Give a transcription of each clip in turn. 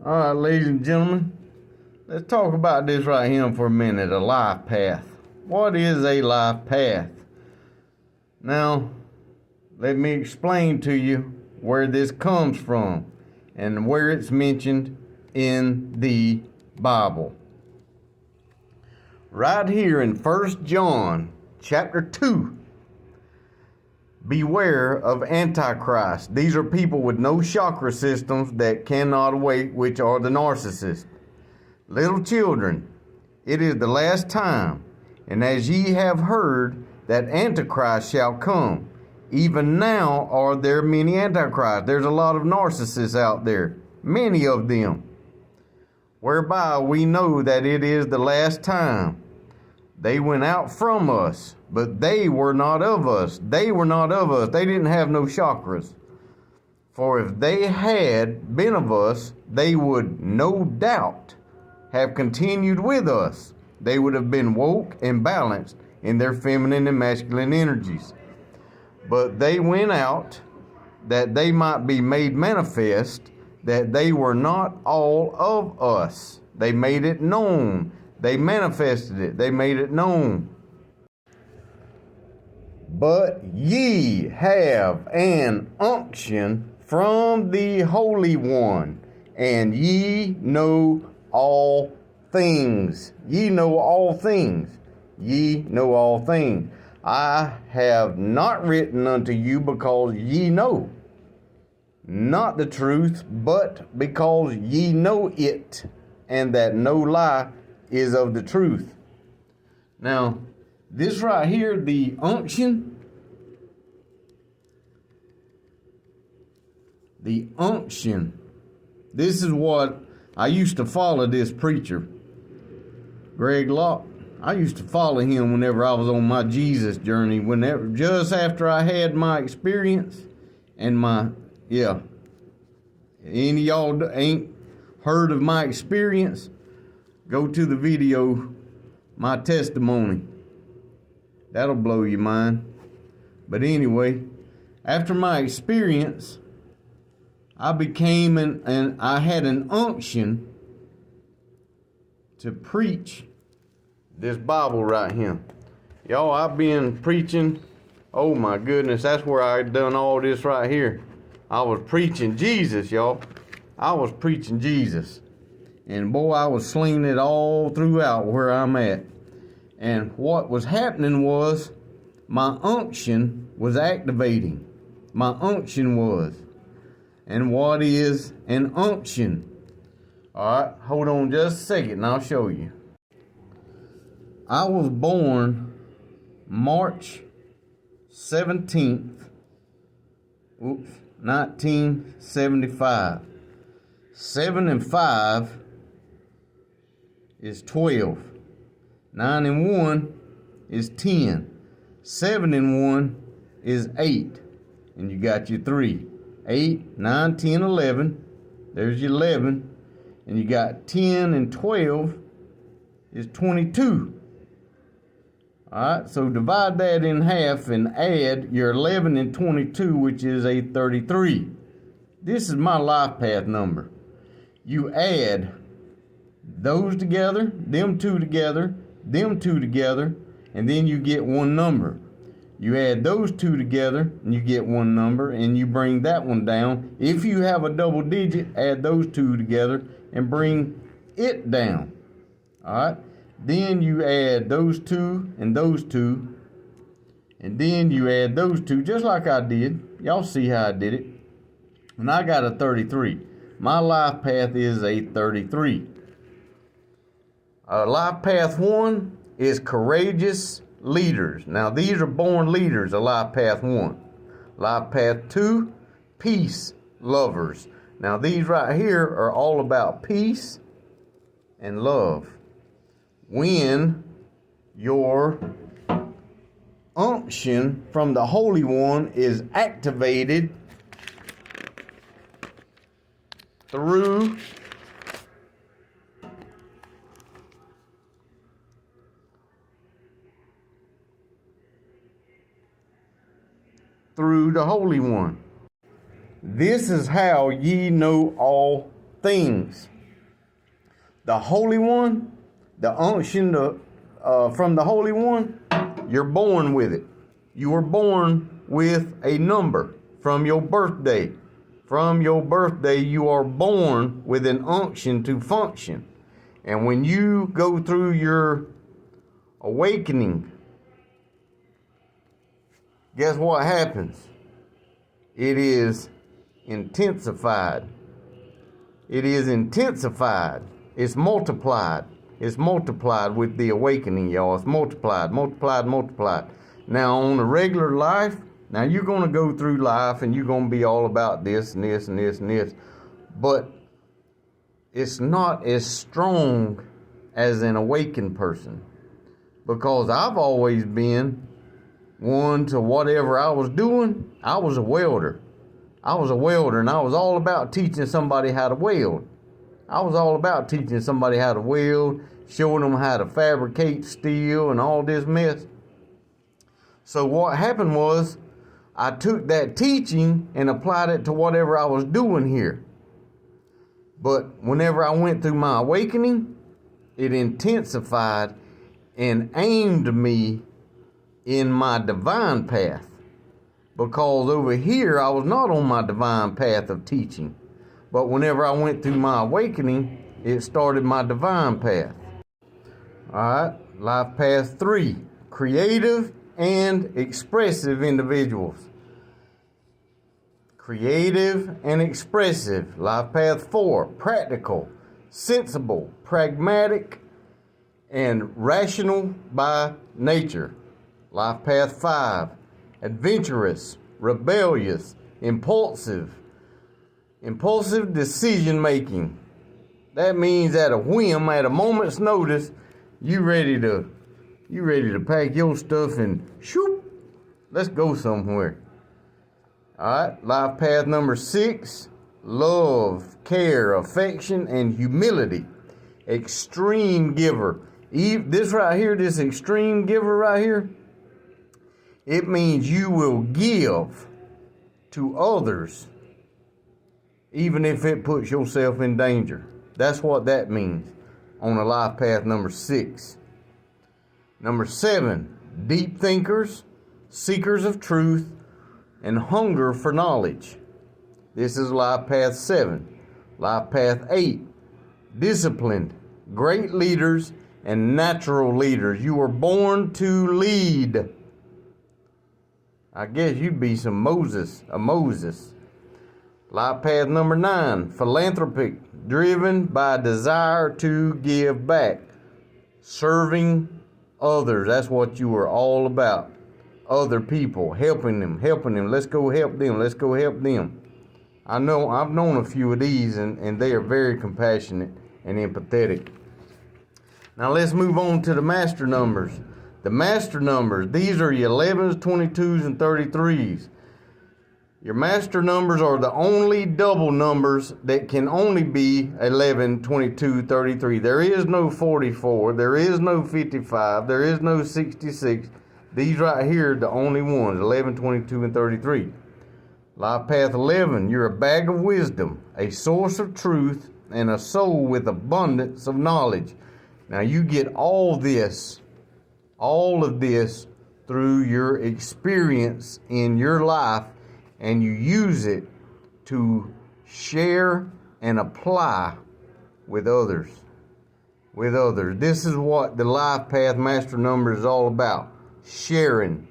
All right, ladies and gentlemen, let's talk about this right here for a minute, a life path. What is a life path? Now, let me explain to you where this comes from and where it's mentioned in the Bible. Right here in 1 John chapter 2, beware of Antichrist. These are people with no chakra systems that cannot awake, which are the narcissists. Little children, it is the last time, and as ye have heard that Antichrist shall come, even now are there many Antichrists. There's a lot of narcissists out there, many of them, whereby we know that it is the last time. They went out from us, but they were not of us. They were not of us. They didn't have no chakras. For if they had been of us, they would no doubt have continued with us. They would have been woke and balanced in their feminine and masculine energies. But they went out that they might be made manifest that they were not all of us. They made it known. They manifested it. They made it known. But ye have an unction from the Holy One, and ye know all things. Ye know all things. Ye know all things. I have not written unto you because ye know not the truth, but because ye know it, and that no lie is of the truth. Now, this right here, the unction, this is what I used to follow this preacher, Greg Locke. I used to follow him whenever I was on my Jesus journey, just after I had my experience and any of y'all ain't heard of my experience, go to the video, my testimony. That'll blow your mind. But anyway, after my experience, I became and I had an unction to preach this Bible right here. Y'all, I've been preaching, oh my goodness, that's where I done all this right here. I was preaching Jesus, y'all. I was preaching Jesus. And boy, I was slinging it all throughout where I'm at. And what was happening was my unction was activating. My unction was. And what is an unction? All right, hold on just a second and I'll show you. I was born March 17th, 1975. 7 and 5 is 12. 9 and 1 is 10. 7 and 1 is 8. And you got your 3. 8, 9, 10, 11. There's your 11. And you got 10 and 12 is 22. Alright, so divide that in half and add your 11 and 22, which is a 33. This is my life path number. You add those together, them two together, them two together, and then you get one number. You add those two together, and you get one number, and you bring that one down. If you have a double digit, add those two together and bring it down. Alright? Then you add those two, and then you add those two, just like I did. Y'all see how I did it. And I got a 33. My life path is a 33. Life path 1 is courageous leaders. Now, these are born leaders of life path 1. Life path 2, peace lovers. Now, these right here are all about peace and love. When your unction from the Holy One is activated through the Holy One. This is how ye know all things. the Holy One, the unction from the Holy One, you're born with it. You were born with a number from your birthday. From your birthday, you are born with an unction to function. And when you go through your awakening, guess what happens? It is intensified. It is intensified. It's multiplied. It's multiplied with the awakening, y'all. It's multiplied, multiplied, multiplied. Now, on a regular life, now you're going to go through life and you're going to be all about this and this and this and this. But it's not as strong as an awakened person. Because I've always been one to whatever I was doing. I was a welder. I was a welder, and I was all about teaching somebody how to weld. I was all about teaching somebody how to weld, showing them how to fabricate steel and all this mess. So what happened was, I took that teaching and applied it to whatever I was doing here. But whenever I went through my awakening, it intensified and aimed me in my divine path. Because over here, I was not on my divine path of teaching. But whenever I went through my awakening, it started my divine path. All right, life path 3, creative and expressive individuals. Creative and expressive. Life path 4, practical, sensible, pragmatic, and rational by nature. Life path 5, adventurous, rebellious, impulsive decision making. That means at a whim, at a moment's notice, you ready to pack your stuff and shoop, let's go somewhere. All right, life path number 6, love, care, affection, and humility. Extreme giver. This right here, this extreme giver right here, it means you will give to others even if it puts yourself in danger. That's what that means on a life path number 6. Number 7, deep thinkers, seekers of truth, and hunger for knowledge. This is life path 7. Life path 8, disciplined, great leaders, and natural leaders. You were born to lead. I guess you'd be a Moses. Life path number 9, philanthropic, driven by desire to give back. Serving others, that's what you were all about. Other people, helping them. Let's go help them. I know, I've known a few of these, and they are very compassionate and empathetic. Now let's move on to the master numbers. The master numbers, these are your 11s, 22s, and 33s. Your master numbers are the only double numbers that can only be 11, 22, 33. There is no 44. There is no 55. There is no 66. These right here are the only ones, 11, 22, and 33. Life path 11, you're a bag of wisdom, a source of truth, and a soul with abundance of knowledge. Now you get all of this through your experience in your life, and you use it to share and apply with others. This is what the life path master number is all about. Sharing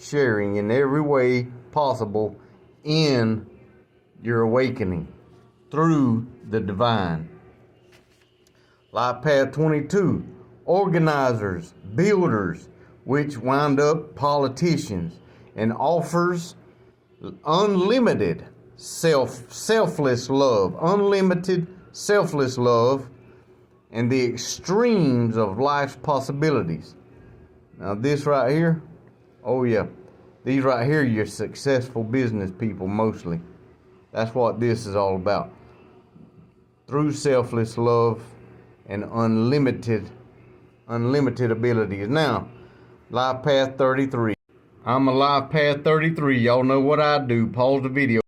in every way possible in your awakening through the divine. Life path 22, organizers, builders, which wind up politicians, and offers unlimited selfless love, and the extremes of life's possibilities. Now this right here, oh yeah, these right here, you're successful business people mostly. That's what this is all about. Through selfless love and unlimited abilities. Now, life path 33. I'm a life path 33. Y'all know what I do. Pause the video.